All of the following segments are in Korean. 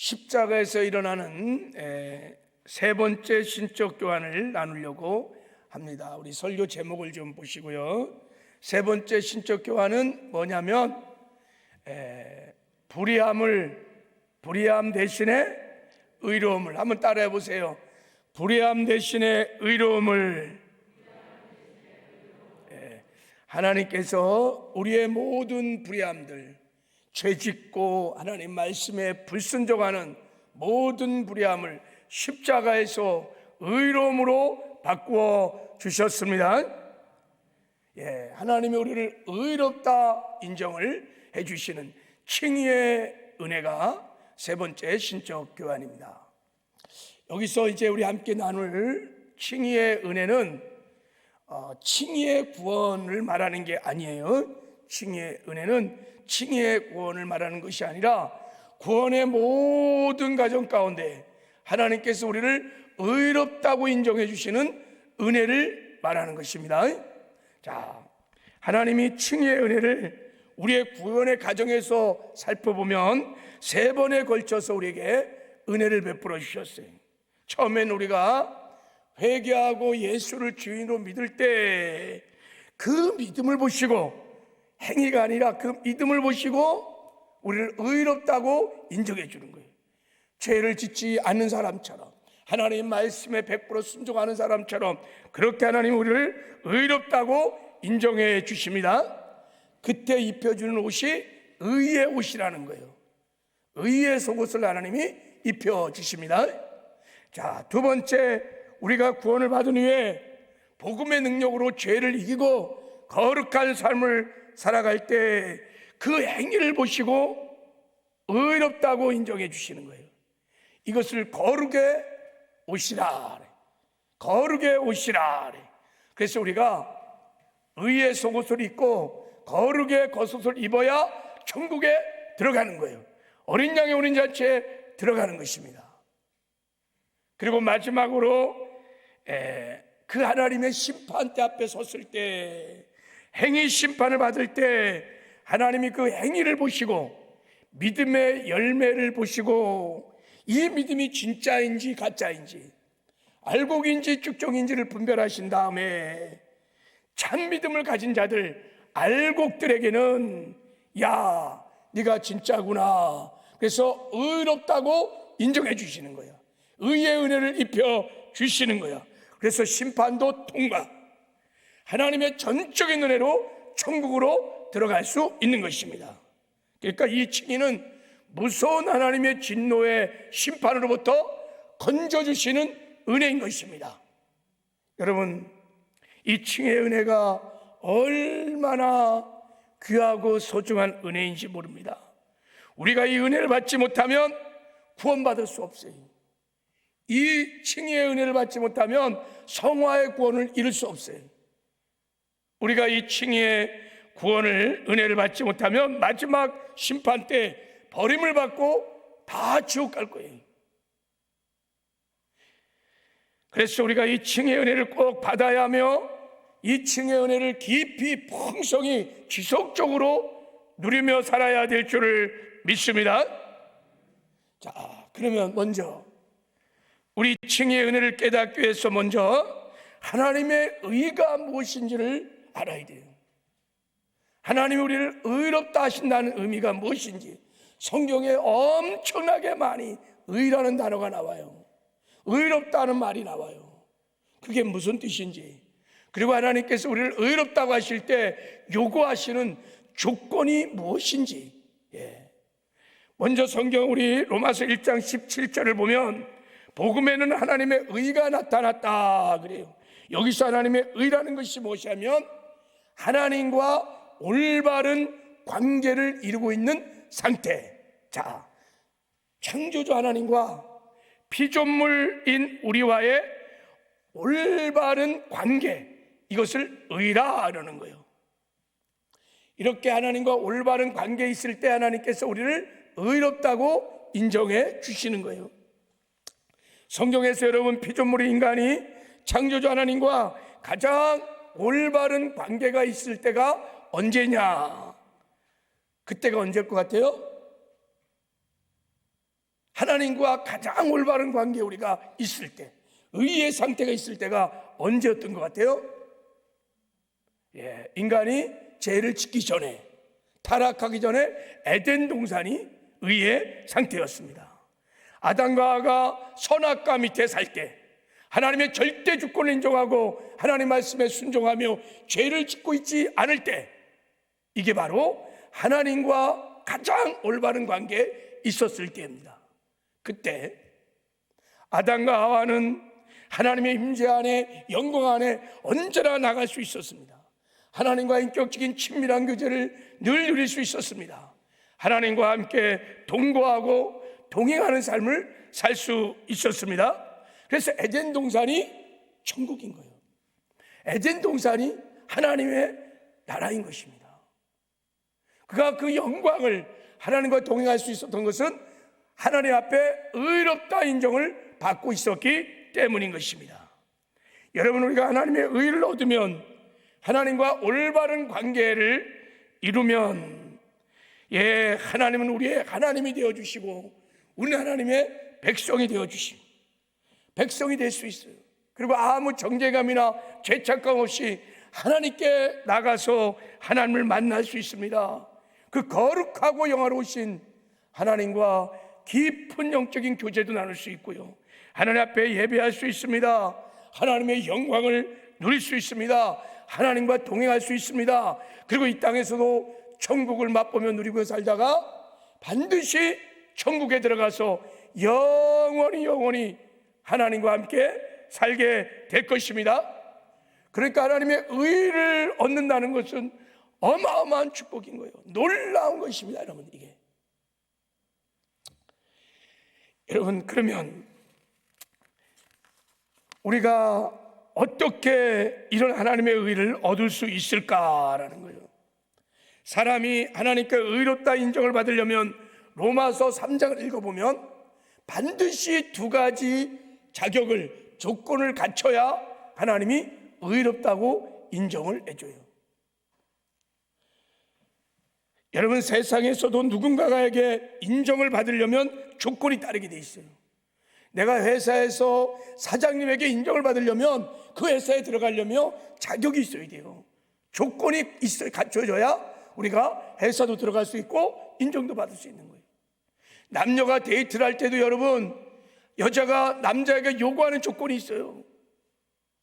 십자가에서 일어나는 세 번째 신적 교환을 나누려고 합니다. 우리 설교 제목을 좀 보시고요. 세 번째 신적 교환은 뭐냐면 불의함 대신에 의로움을, 한번 따라해 보세요. 불의함 대신에 의로움을. 하나님께서 우리의 모든 불의함들, 죄짓고 하나님 말씀에 불순종하는 모든 불의함을 십자가에서 의로움으로 바꾸어 주셨습니다. 하나님이 우리를 의롭다 인정을 해주시는 칭의의 은혜가 세 번째 신적 교환입니다. 여기서 이제 우리 함께 나눌 칭의의 은혜는 칭의의 구원을 말하는 게 아니에요. 칭의의 은혜는 칭의의 구원을 말하는 것이 아니라 구원의 모든 과정 가운데 하나님께서 우리를 의롭다고 인정해 주시는 은혜를 말하는 것입니다. 자, 하나님이 칭의의 은혜를 우리의 구원의 과정에서 살펴보면 세 번에 걸쳐서 우리에게 은혜를 베풀어 주셨어요. 처음엔 우리가 회개하고 예수를 주인으로 믿을 때 그 믿음을 보시고, 행위가 아니라 그 믿음을 보시고 우리를 의롭다고 인정해 주는 거예요. 죄를 짓지 않는 사람처럼, 하나님 말씀에 100% 순종하는 사람처럼 그렇게 하나님 우리를 의롭다고 인정해 주십니다. 그때 입혀주는 옷이 의의 옷이라는 거예요. 의의 속옷을 하나님이 입혀주십니다. 자, 두 번째, 우리가 구원을 받은 후에 복음의 능력으로 죄를 이기고 거룩한 삶을 살아갈 때 그 행위를 보시고 의롭다고 인정해 주시는 거예요. 이것을 거룩의 옷이라, 거룩의 옷이라. 그래서 우리가 의의 속옷을 입고 거룩의 겉옷을 입어야 천국에 들어가는 거예요. 어린 양의 어린 잔치에 들어가는 것입니다. 그리고 마지막으로 그 하나님의 심판대 앞에 섰을 때, 행위 심판을 받을 때 하나님이 그 행위를 보시고 믿음의 열매를 보시고 이 믿음이 진짜인지 가짜인지, 알곡인지 쭉종인지를 분별하신 다음에 참 믿음을 가진 자들, 알곡들에게는 야, 네가 진짜구나, 그래서 의롭다고 인정해 주시는 거야. 의의 은혜를 입혀 주시는 거야. 그래서 심판도 통과, 하나님의 전적인 은혜로 천국으로 들어갈 수 있는 것입니다. 그러니까 이 칭의는 무서운 하나님의 진노의 심판으로부터 건져주시는 은혜인 것입니다. 여러분, 이 칭의의 은혜가 얼마나 귀하고 소중한 은혜인지 모릅니다. 우리가 이 은혜를 받지 못하면 구원받을 수 없어요. 이 칭의의 은혜를 받지 못하면 성화의 구원을 이룰 수 없어요. 우리가 이 칭의의 구원을, 은혜를 받지 못하면 마지막 심판 때 버림을 받고 다 지옥 갈 거예요. 그래서 우리가 이 칭의의 은혜를 꼭 받아야 하며 이 칭의의 은혜를 깊이 풍성히 지속적으로 누리며 살아야 될 줄을 믿습니다. 자, 그러면 먼저 우리 칭의의 은혜를 깨닫기 위해서 먼저 하나님의 의가 무엇인지를 알아야 돼요. 하나님이 우리를 의롭다 하신다는 의미가 무엇인지, 성경에 엄청나게 많이 의라는 단어가 나와요. 의롭다는 말이 나와요. 그게 무슨 뜻인지, 그리고 하나님께서 우리를 의롭다고 하실 때 요구하시는 조건이 무엇인지. 먼저 성경 우리 로마서 1장 17절을 보면 복음에는 하나님의 의가 나타났다 그래요. 여기서 하나님의 의라는 것이 무엇이냐면 하나님과 올바른 관계를 이루고 있는 상태. 자, 창조주 하나님과 피조물인 우리와의 올바른 관계, 이것을 의라 하는 거예요. 이렇게 하나님과 올바른 관계에 있을 때 하나님께서 우리를 의롭다고 인정해 주시는 거예요. 성경에서 여러분, 피조물의 인간이 창조주 하나님과 가장 올바른 관계가 있을 때가 언제냐? 그때가 언제일 것 같아요? 하나님과 가장 올바른 관계에 우리가 있을 때, 의의 상태가 있을 때가 언제였던 것 같아요? 인간이 죄를 짓기 전에, 타락하기 전에 에덴 동산이 의의 상태였습니다. 아담과 하와가 선악과 밑에 살 때 하나님의 절대 주권을 인정하고 하나님 말씀에 순종하며 죄를 짓고 있지 않을 때, 이게 바로 하나님과 가장 올바른 관계에 있었을 때입니다. 그때 아담과 하와는 하나님의 임재 안에, 영광 안에 언제나 나갈 수 있었습니다. 하나님과 인격적인 친밀한 교제를 늘 누릴 수 있었습니다. 하나님과 함께 동거하고 동행하는 삶을 살 수 있었습니다. 그래서 에덴 동산이 천국인 거예요. 에덴 동산이 하나님의 나라인 것입니다. 그가 그 영광을, 하나님과 동행할 수 있었던 것은 하나님 앞에 의롭다 인정을 받고 있었기 때문인 것입니다. 여러분, 우리가 하나님의 의를 얻으면, 하나님과 올바른 관계를 이루면, 하나님은 우리의 하나님이 되어주시고 우리는 하나님의 백성이 되어주시고 백성이 될 수 있어요. 그리고 아무 정죄감이나 죄책감 없이 하나님께 나가서 하나님을 만날 수 있습니다. 그 거룩하고 영화로우신 하나님과 깊은 영적인 교제도 나눌 수 있고요, 하나님 앞에 예배할 수 있습니다. 하나님의 영광을 누릴 수 있습니다. 하나님과 동행할 수 있습니다. 그리고 이 땅에서도 천국을 맛보며 누리고 살다가 반드시 천국에 들어가서 영원히 하나님과 함께 살게 될 것입니다. 그러니까 하나님의 의를 얻는다는 것은 어마어마한 축복인 거예요. 놀라운 것입니다, 여러분. 이게, 여러분, 그러면 우리가 어떻게 이런 하나님의 의를 얻을 수 있을까라는 거예요. 사람이 하나님께 의롭다 인정을 받으려면 로마서 3장을 읽어보면 반드시 두 가지 자격을, 조건을 갖춰야 하나님이 의롭다고 인정을 해줘요. 여러분, 세상에서도 누군가에게 인정을 받으려면 조건이 따르게 돼 있어요. 내가 회사에서 사장님에게 인정을 받으려면, 그 회사에 들어가려면 자격이 있어야 돼요. 조건이 있어야, 갖춰져야 우리가 회사도 들어갈 수 있고 인정도 받을 수 있는 거예요. 남녀가 데이트를 할 때도 여러분, 여자가 남자에게 요구하는 조건이 있어요.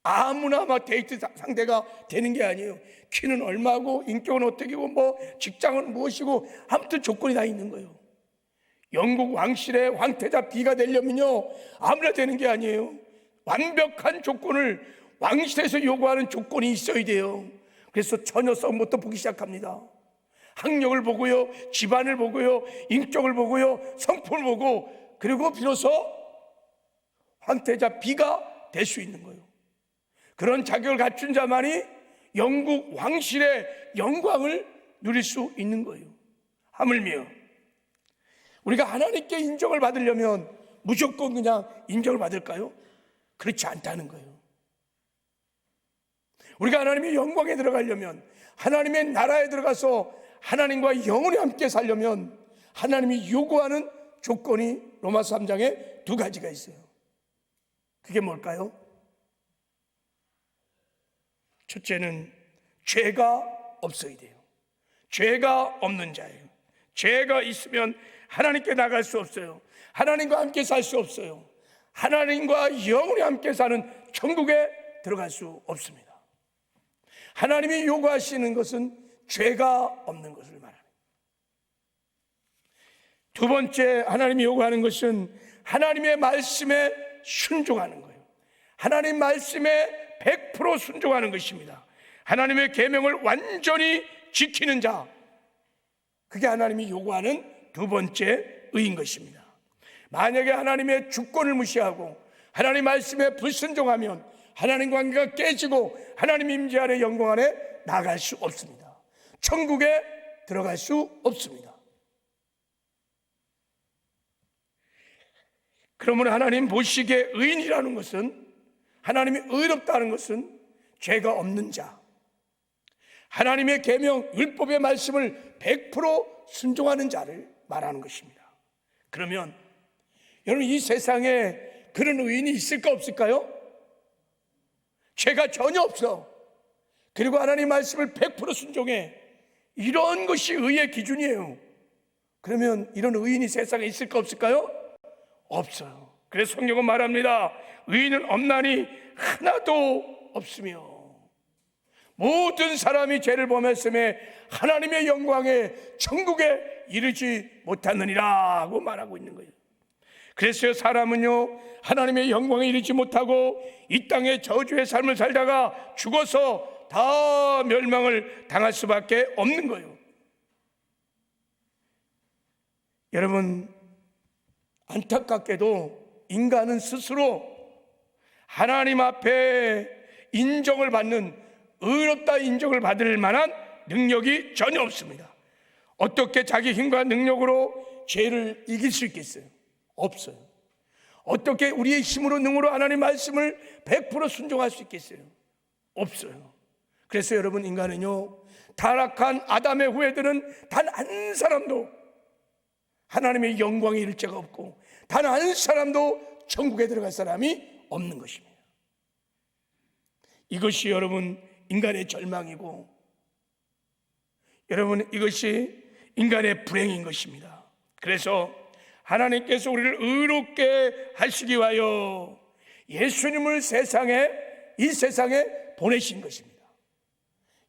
아무나 막 데이트 상대가 되는 게 아니에요. 키는 얼마고, 인격은 어떻게고, 뭐 직장은 무엇이고, 아무튼 조건이 다 있는 거예요. 영국 왕실의 황태자 B가 되려면요, 아무나 되는 게 아니에요. 완벽한 조건을 왕실에서 요구하는 조건이 있어야 돼요. 그래서 처녀성부터 보기 시작합니다. 학력을 보고요, 집안을 보고요, 인격을 보고요, 성품을 보고, 그리고 비로소 황태자 B가 될 수 있는 거예요. 그런 자격을 갖춘 자만이 영국 왕실의 영광을 누릴 수 있는 거예요. 하물며 우리가 하나님께 인정을 받으려면 무조건 그냥 인정을 받을까요? 그렇지 않다는 거예요. 우리가 하나님의 영광에 들어가려면, 하나님의 나라에 들어가서 하나님과 영원히 함께 살려면 하나님이 요구하는 조건이 로마서 3장에 두 가지가 있어요. 그게 뭘까요? 첫째는 죄가 없어야 돼요. 죄가 없는 자예요. 죄가 있으면 하나님께 나갈 수 없어요. 하나님과 함께 살 수 없어요. 하나님과 영원히 함께 사는 천국에 들어갈 수 없습니다. 하나님이 요구하시는 것은 죄가 없는 것을 말합니다. 두 번째, 하나님이 요구하는 것은 하나님의 말씀에 순종하는 거예요. 하나님 말씀에 100% 순종하는 것입니다. 하나님의 계명을 완전히 지키는 자, 그게 하나님이 요구하는 두 번째 의인 것입니다. 만약에 하나님의 주권을 무시하고 하나님 말씀에 불순종하면 하나님 관계가 깨지고 하나님 임재 아래, 영광 안에 나갈 수 없습니다. 천국에 들어갈 수 없습니다. 그러면 하나님 보시기에 의인이라는 것은, 하나님이 의롭다는 것은 죄가 없는 자, 하나님의 계명, 율법의 말씀을 100% 순종하는 자를 말하는 것입니다. 그러면 여러분, 이 세상에 그런 의인이 있을까 없을까요? 죄가 전혀 없어. 그리고 하나님 말씀을 100% 순종해. 이런 것이 의의 기준이에요. 그러면 이런 의인이 세상에 있을까 없을까요? 없어요. 그래서 성경은 말합니다. 의인은 없나니 하나도 없으며 모든 사람이 죄를 범했음에 하나님의 영광에 천국에 이르지 못하느니라고 말하고 있는 거예요. 그래서 사람은요, 하나님의 영광에 이르지 못하고 이 땅의 저주의 삶을 살다가 죽어서 다 멸망을 당할 수밖에 없는 거예요. 여러분, 안타깝게도 인간은 스스로 하나님 앞에 인정을 받는, 의롭다 인정을 받을 만한 능력이 전혀 없습니다. 어떻게 자기 힘과 능력으로 죄를 이길 수 있겠어요? 없어요. 어떻게 우리의 힘으로 능으로 하나님 말씀을 100% 순종할 수 있겠어요? 없어요. 그래서 여러분, 인간은요, 타락한 아담의 후예들은 단 한 사람도 하나님의 영광에 이를 자가 없고 단 한 사람도 천국에 들어갈 사람이 없는 것입니다. 이것이 여러분 인간의 절망이고, 여러분 이것이 인간의 불행인 것입니다. 그래서 하나님께서 우리를 의롭게 하시기 위하여 예수님을 이 세상에 보내신 것입니다.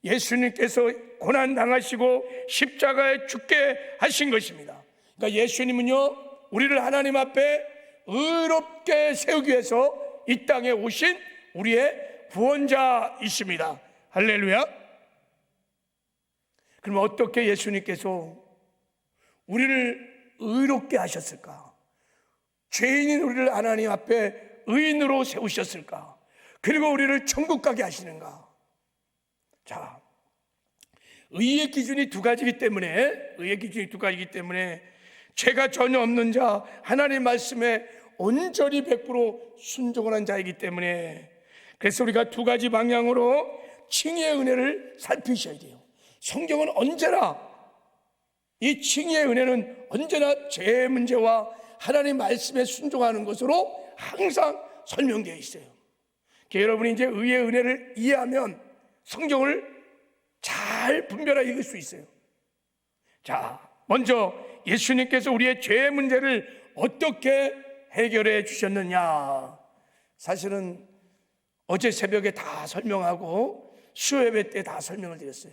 예수님께서 고난 당하시고 십자가에 죽게 하신 것입니다. 그러니까 예수님은요, 우리를 하나님 앞에 의롭게 세우기 위해서 이 땅에 오신 우리의 구원자이십니다. 할렐루야. 그럼 어떻게 예수님께서 우리를 의롭게 하셨을까? 죄인인 우리를 하나님 앞에 의인으로 세우셨을까? 그리고 우리를 천국 가게 하시는가? 자, 의의 기준이 두 가지이기 때문에 죄가 전혀 없는 자, 하나님 말씀에 온전히 100% 순종을 한 자이기 때문에, 그래서 우리가 두 가지 방향으로 칭의의 은혜를 살피셔야 돼요. 성경은 언제나, 이 칭의의 은혜는 언제나 죄의 문제와 하나님 말씀에 순종하는 것으로 항상 설명되어 있어요. 여러분이 이제 의의 은혜를 이해하면 성경을 잘 분별하여 읽을 수 있어요. 자, 먼저 예수님께서 우리의 죄의 문제를 어떻게 해결해 주셨느냐. 사실은 어제 새벽에 다 설명하고 수요예배 때 다 설명을 드렸어요.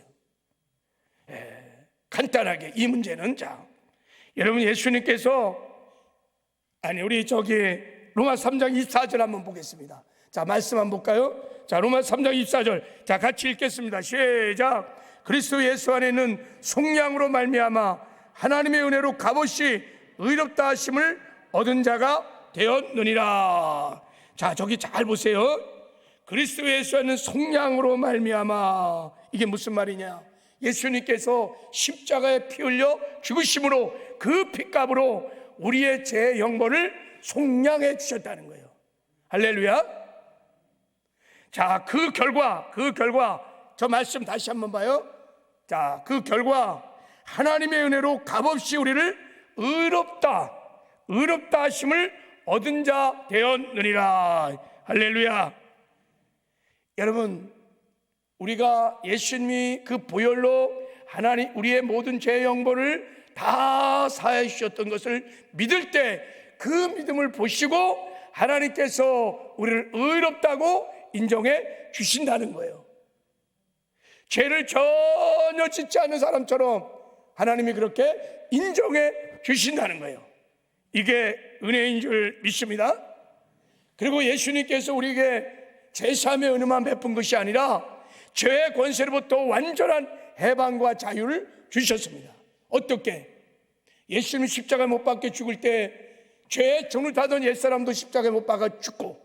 간단하게 이 문제는, 자, 여러분 예수님께서, 우리 로마 3장 24절 한번 보겠습니다. 자, 말씀 한번 볼까요? 자, 로마 3장 24절, 자, 같이 읽겠습니다. 시작. 그리스도 예수 안에는 속량으로 말미암아 하나님의 은혜로 값없이 의롭다 하심을 얻은 자가 되었느니라. 자, 저기 잘 보세요. 그리스도 예수 안에는 속량으로 말미암아, 이게 무슨 말이냐? 예수님께서 십자가에 피 흘려 죽으심으로 그 피값으로 우리의 죄 형벌을 속량해 주셨다는 거예요. 할렐루야. 자, 그 결과 저 말씀 다시 한번 봐요. 자, 그 결과 하나님의 은혜로 값없이 우리를 의롭다 하심을 얻은 자 되었느니라. 할렐루야. 여러분, 우리가 예수님이 그 보혈로 하나님 우리의 모든 죄 형벌을 다 사해 주셨던 것을 믿을 때 그 믿음을 보시고 하나님께서 우리를 의롭다고 인정해 주신다는 거예요. 죄를 전혀 짓지 않는 사람처럼 하나님이 그렇게 인정해 주신다는 거예요. 이게 은혜인 줄 믿습니다. 그리고 예수님께서 우리에게 제사함의 은혜만 베푼 것이 아니라 죄의 권세로부터 완전한 해방과 자유를 주셨습니다. 어떻게? 예수님 십자가에 못 박혀 죽을 때 죄의 종을 타던 옛사람도 십자가에 못 박아 죽고,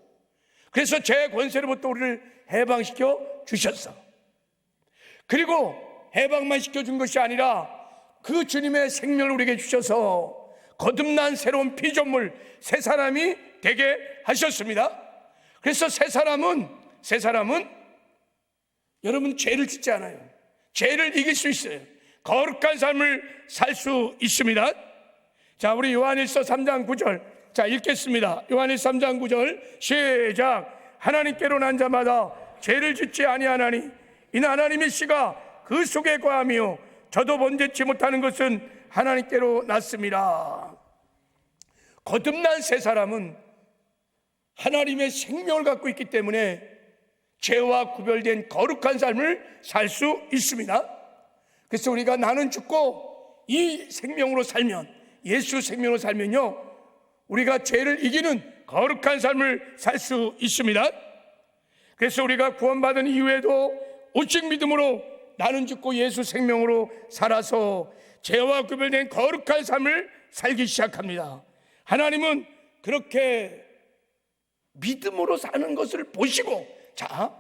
그래서 죄의 권세로부터 우리를 해방시켜 주셨어. 그리고 해방만 시켜준 것이 아니라 그 주님의 생명을 우리에게 주셔서 거듭난 새로운 피조물, 새 사람이 되게 하셨습니다. 그래서 새 사람은 여러분 죄를 짓지 않아요. 죄를 이길 수 있어요. 거룩한 삶을 살 수 있습니다. 자, 우리 요한일서 3장 9절, 자, 읽겠습니다. 요한일서 3장 9절 시작. 하나님께로 난 자마다 죄를 짓지 아니하나니 이는 하나님의 씨가 그 속에 거하며 저도 번제치 못하는 것은 하나님께로 났습니다. 거듭난 새 사람은 하나님의 생명을 갖고 있기 때문에 죄와 구별된 거룩한 삶을 살 수 있습니다. 그래서 우리가 나는 죽고 이 생명으로 살면, 예수 생명으로 살면요, 우리가 죄를 이기는 거룩한 삶을 살 수 있습니다. 그래서 우리가 구원받은 이후에도 오직 믿음으로 나는 죽고 예수 생명으로 살아서 죄와 구별된 거룩한 삶을 살기 시작합니다. 하나님은 그렇게 믿음으로 사는 것을 보시고, 자,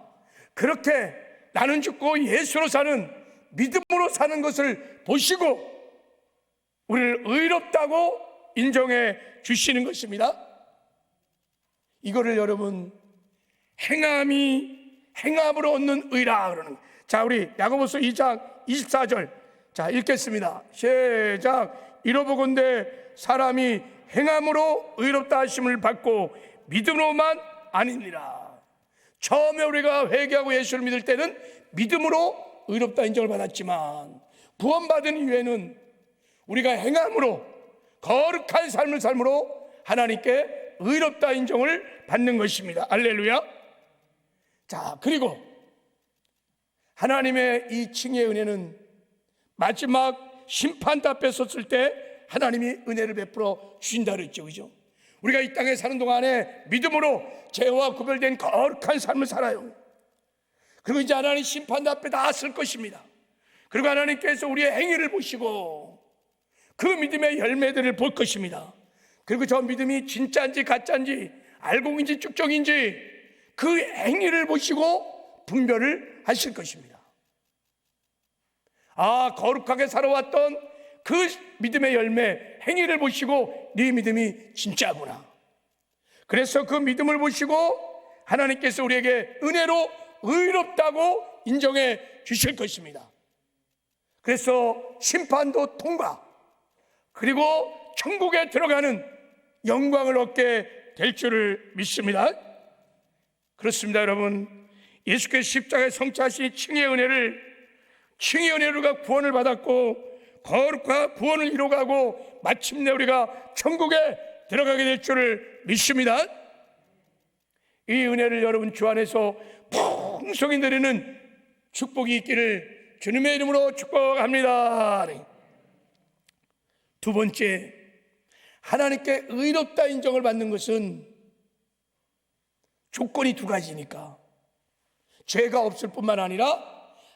그렇게 나는 죽고 예수로 사는, 믿음으로 사는 것을 보시고 우리를 의롭다고 인정해 주시는 것입니다. 이거를 여러분 행함으로 얻는 의라 그러는. 자, 우리 야고보서 2장 24절 자 읽겠습니다. 시작. 이로보건대 사람이 행함으로 의롭다 하심을 받고 믿음으로만 아니니라. 처음에 우리가 회개하고 예수를 믿을 때는 믿음으로 의롭다 인정을 받았지만 구원받은 이후에는 우리가 행함으로 거룩한 삶을 삶으로 하나님께 의롭다 인정을 받는 것입니다. 할렐루야. 자, 그리고 하나님의 이 칭의의 은혜는 마지막 심판대 앞에 섰을 때 하나님이 은혜를 베풀어 주신다 그랬죠. 그죠? 우리가 이 땅에 사는 동안에 믿음으로 죄와 구별된 거룩한 삶을 살아요. 그리고 이제 하나님 심판대 앞에 다 설 것입니다. 그리고 하나님께서 우리의 행위를 보시고 그 믿음의 열매들을 볼 것입니다. 그리고 저 믿음이 진짜인지 가짜인지 알곡인지 쭉정인지 그 행위를 보시고 분별을 하실 것입니다. 아, 거룩하게 살아왔던 그 믿음의 열매, 행위를 보시고 네 믿음이 진짜구나. 그래서 그 믿음을 보시고 하나님께서 우리에게 은혜로 의롭다고 인정해 주실 것입니다. 그래서 심판도 통과, 그리고 천국에 들어가는 영광을 얻게 될 줄을 믿습니다. 그렇습니다. 여러분, 예수께서 십자가에 성취하신 칭의의 은혜로 우리가 구원을 받았고 거룩과 구원을 이루어가고 마침내 우리가 천국에 들어가게 될 줄을 믿습니다. 이 은혜를 여러분 주 안에서 풍성히 누리는 축복이 있기를 주님의 이름으로 축복합니다. 두 번째, 하나님께 의롭다 인정을 받는 것은 조건이 두 가지니까 죄가 없을 뿐만 아니라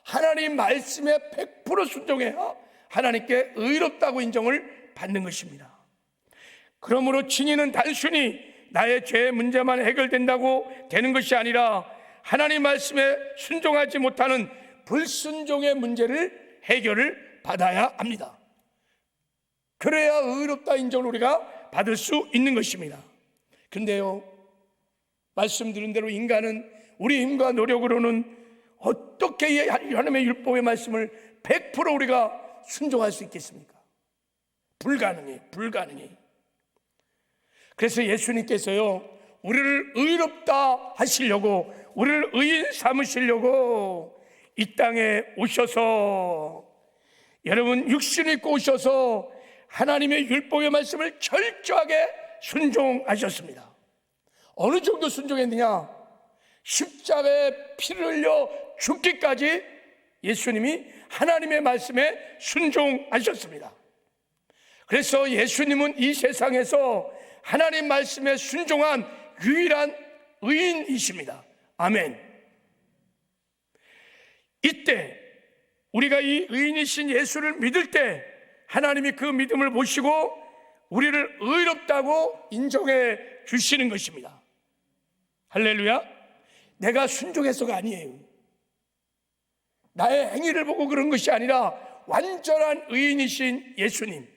하나님 말씀에 100% 순종해야 하나님께 의롭다고 인정을 받는 것입니다. 그러므로 칭의는 단순히 나의 죄 문제만 해결된다고 되는 것이 아니라 하나님 말씀에 순종하지 못하는 불순종의 문제를 해결을 받아야 합니다. 그래야 의롭다 인정을 우리가 받을 수 있는 것입니다. 그런데요, 말씀드린 대로 인간은 우리 힘과 노력으로는 어떻게 하나님의 율법의 말씀을 100% 우리가 순종할 수 있겠습니까? 불가능해. 그래서 예수님께서요, 우리를 의롭다 하시려고, 우리를 의인 삼으시려고 이 땅에 오셔서, 여러분 육신을 입고 오셔서 하나님의 율법의 말씀을 철저하게 순종하셨습니다. 어느 정도 순종했느냐? 십자가에 피를 흘려 죽기까지 예수님이 하나님의 말씀에 순종하셨습니다. 그래서 예수님은 이 세상에서 하나님 말씀에 순종한 유일한 의인이십니다. 아멘. 이때 우리가 이 의인이신 예수를 믿을 때 하나님이 그 믿음을 보시고 우리를 의롭다고 인정해 주시는 것입니다. 할렐루야. 내가 순종해서가 아니에요. 나의 행위를 보고 그런 것이 아니라 완전한 의인이신 예수님,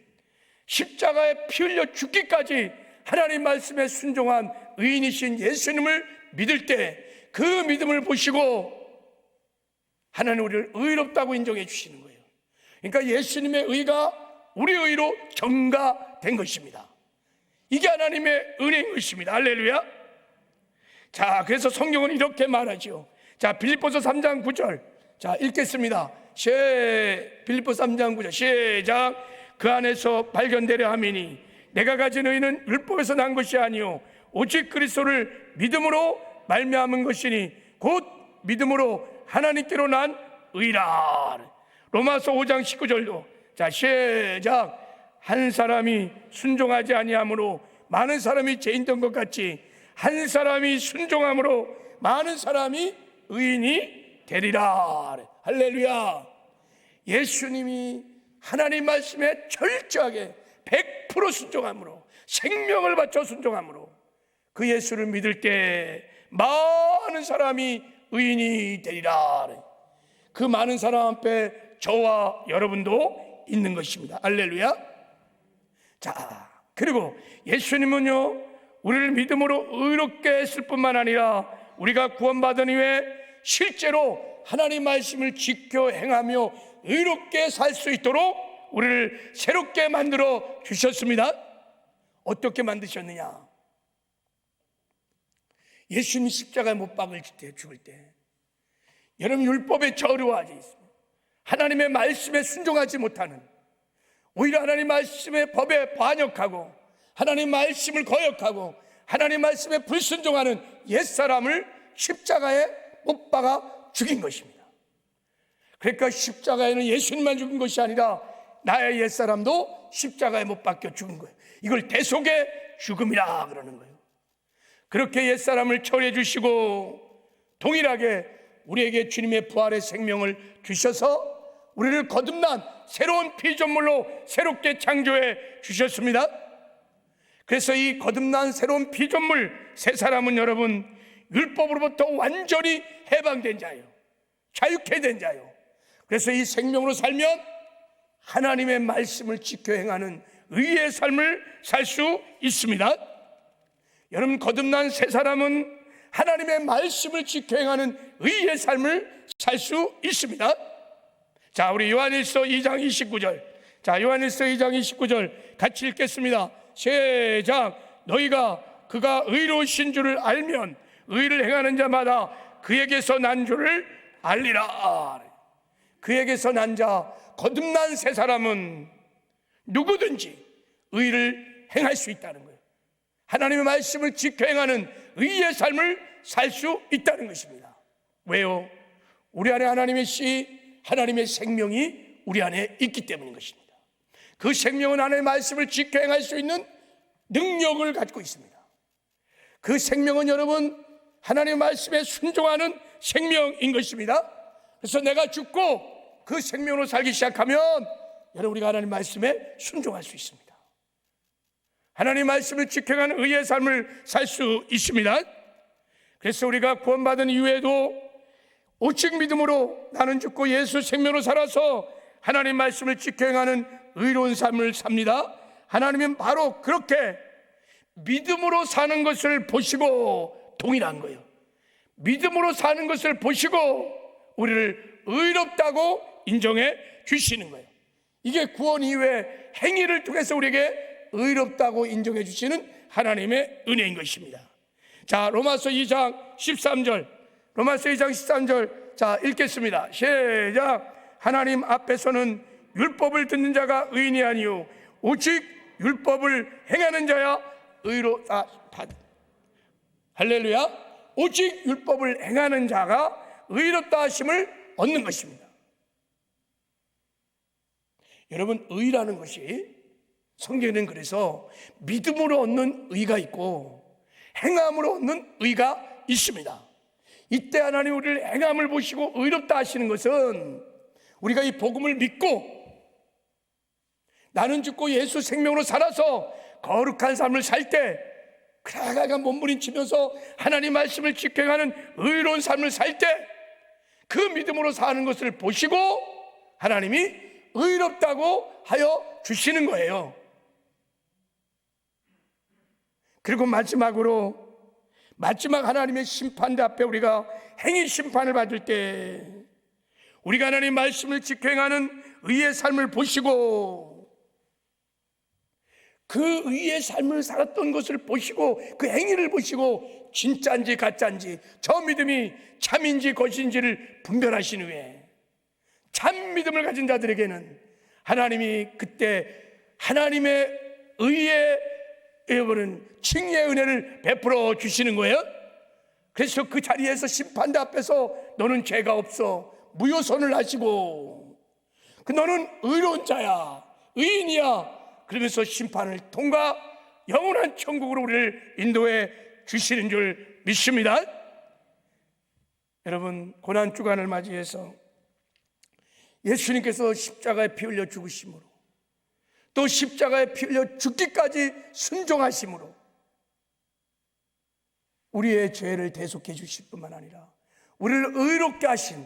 십자가에 피 흘려 죽기까지 하나님 말씀에 순종한 의인이신 예수님을 믿을 때 그 믿음을 보시고 하나님 우리를 의롭다고 인정해 주시는 거예요. 그러니까 예수님의 의가 우리 의로 전가된 것입니다. 이게 하나님의 은혜인 것입니다. 할렐루야. 자, 그래서 성경은 이렇게 말하죠. 자, 빌립보서 3장 9절. 자, 읽겠습니다. 빌립보서 3장 9절 시작. 그 안에서 발견되려 함이니 내가 가진 의는 율법에서 난 것이 아니요 오직 그리스도를 믿음으로 말미암은 것이니 곧 믿음으로 하나님께로 난 의라. 로마서 5장 19절도 자, 시작. 한 사람이 순종하지 아니함으로 많은 사람이 죄인된 것 같이 한 사람이 순종함으로 많은 사람이 의인이 되리라. 할렐루야. 예수님이 하나님 말씀에 철저하게 100% 순종함으로 생명을 바쳐 순종함으로 그 예수를 믿을 때 많은 사람이 의인이 되리라. 그 많은 사람 앞에 저와 여러분도 있는 것입니다. 할렐루야. 자, 그리고 예수님은요 우리를 믿음으로 의롭게 했을 뿐만 아니라 우리가 구원받은 이후에 실제로 하나님 말씀을 지켜 행하며 의롭게 살 수 있도록 우리를 새롭게 만들어 주셨습니다. 어떻게 만드셨느냐? 예수님이 십자가에 못 박을 때, 죽을 때 여러분 율법에 저루어져 있습니다. 하나님의 말씀에 순종하지 못하는, 오히려 하나님 말씀의 법에 반역하고 하나님 말씀을 거역하고 하나님 말씀에 불순종하는 옛사람을 십자가에 못 박아 죽인 것입니다. 그러니까 십자가에는 예수님만 죽은 것이 아니라 나의 옛사람도 십자가에 못 박혀 죽은 거예요. 이걸 대속의 죽음이라 그러는 거예요. 그렇게 옛사람을 처리해 주시고 동일하게 우리에게 주님의 부활의 생명을 주셔서 우리를 거듭난 새로운 피조물로 새롭게 창조해 주셨습니다. 그래서 이 거듭난 새로운 피조물 새 사람은 여러분 율법으로부터 완전히 해방된 자예요. 자유케 된 자예요. 그래서 이 생명으로 살면 하나님의 말씀을 지켜 행하는 의의 삶을 살 수 있습니다. 여러분 거듭난 새 사람은 하나님의 말씀을 지켜 행하는 의의 삶을 살 수 있습니다. 자, 우리 요한일서 2장 29절. 자, 요한일서 2장 29절 같이 읽겠습니다. 시작. 너희가 그가 의로우신 줄을 알면 의를 행하는 자마다 그에게서 난 줄을 알리라. 그에게서 난 자, 거듭난 새 사람은 누구든지 의를 행할 수 있다는 거예요. 하나님의 말씀을 지켜 행하는 의의 삶을 살 수 있다는 것입니다. 왜요? 우리 안에 하나님의 씨, 하나님의 생명이 우리 안에 있기 때문인 것입니다. 그 생명은 하나님의 말씀을 지켜 행할 수 있는 능력을 갖고 있습니다. 그 생명은 여러분 하나님의 말씀에 순종하는 생명인 것입니다. 그래서 내가 죽고 그 생명으로 살기 시작하면 여러분 우리가 하나님 말씀에 순종할 수 있습니다. 하나님 말씀을 지켜가는 의의 삶을 살 수 있습니다. 그래서 우리가 구원받은 이후에도 오직 믿음으로 나는 죽고 예수 생명으로 살아서 하나님 말씀을 지켜 행하는 의로운 삶을 삽니다. 하나님은 바로 그렇게 믿음으로 사는 것을 보시고 동일한 거예요. 믿음으로 사는 것을 보시고 우리를 의롭다고 인정해 주시는 거예요. 이게 구원 이후에 행위를 통해서 우리에게 의롭다고 인정해 주시는 하나님의 은혜인 것입니다. 자, 로마서 2장 13절. 로마서 2장 13절. 자, 읽겠습니다. 시작. 하나님 앞에서는 율법을 듣는 자가 의인이 아니요 오직 율법을 행하는 자야 의롭다. 할렐루야. 오직 율법을 행하는 자가 의롭다 하심을 얻는 것입니다. 여러분, 의라는 것이 성경에는 그래서 믿음으로 얻는 의가 있고 행함으로 얻는 의가 있습니다. 이때 하나님 우리를 행함을 보시고 의롭다 하시는 것은 우리가 이 복음을 믿고 나는 죽고 예수 생명으로 살아서 거룩한 삶을 살 때 그라가가 몸부림치면서 하나님 말씀을 지켜가는 의로운 삶을 살 때 그 믿음으로 사는 것을 보시고 하나님이 의롭다고 하여 주시는 거예요. 그리고 마지막으로 마지막 하나님의 심판대 앞에 우리가 행위 심판을 받을 때 우리가 하나님 말씀을 지켜 행하는 의의 삶을 보시고 그 의의 삶을 살았던 것을 보시고 그 행위를 보시고 진짜인지 가짜인지 저 믿음이 참인지 거짓인지를 분별하신 후에 참 믿음을 가진 자들에게는 하나님이 그때 하나님의 의의 여러분은 칭의의 은혜를 베풀어 주시는 거예요. 그래서 그 자리에서 심판대 앞에서 너는 죄가 없어 무효선을 하시고 너는 의로운 자야 의인이야 그러면서 심판을 통과 영원한 천국으로 우리를 인도해 주시는 줄 믿습니다. 여러분 고난주간을 맞이해서 예수님께서 십자가에 피 흘려 죽으심으로 또 십자가에 피 흘려 죽기까지 순종하심으로 우리의 죄를 대속해 주실 뿐만 아니라 우리를 의롭게 하신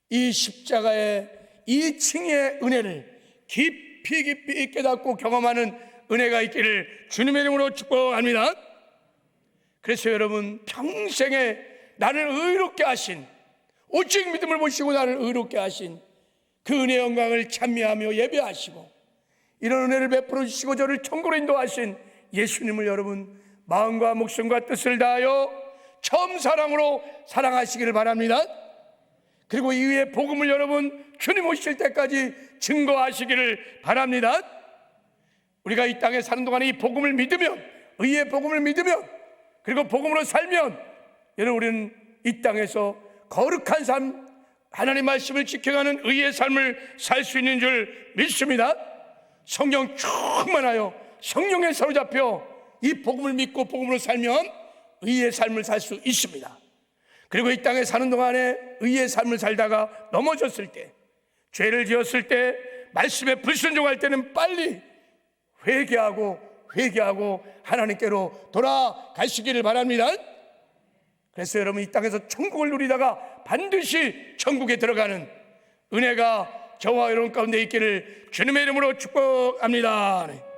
이 십자가의 이 칭의의 은혜를 깊이 깨닫고 경험하는 은혜가 있기를 주님의 이름으로 축복합니다. 그래서 여러분 평생에 나를 의롭게 하신 오직 믿음을 보시고 나를 의롭게 하신 그 은혜의 영광을 찬미하며 예배하시고 이런 은혜를 베풀어 주시고 저를 천국으로 인도하신 예수님을 여러분 마음과 목숨과 뜻을 다하여 처음 사랑으로 사랑하시기를 바랍니다. 그리고 이후에 복음을 여러분 주님 오실 때까지 증거하시기를 바랍니다. 우리가 이 땅에 사는 동안에 이 복음을 믿으면 의의 복음을 믿으면 그리고 복음으로 살면 여러분 우리는 이 땅에서 거룩한 삶 하나님 말씀을 지켜가는 의의 삶을 살 수 있는 줄 믿습니다. 성령 충만하여 성령에 사로잡혀 이 복음을 믿고 복음으로 살면 의의 삶을 살 수 있습니다. 그리고 이 땅에 사는 동안에 의의 삶을 살다가 넘어졌을 때 죄를 지었을 때 말씀에 불순종할 때는 빨리 회개하고 하나님께로 돌아가시기를 바랍니다. 그래서 여러분 이 땅에서 천국을 누리다가 반드시 천국에 들어가는 은혜가 저와 여러분 가운데 있기를 주님의 이름으로 축복합니다.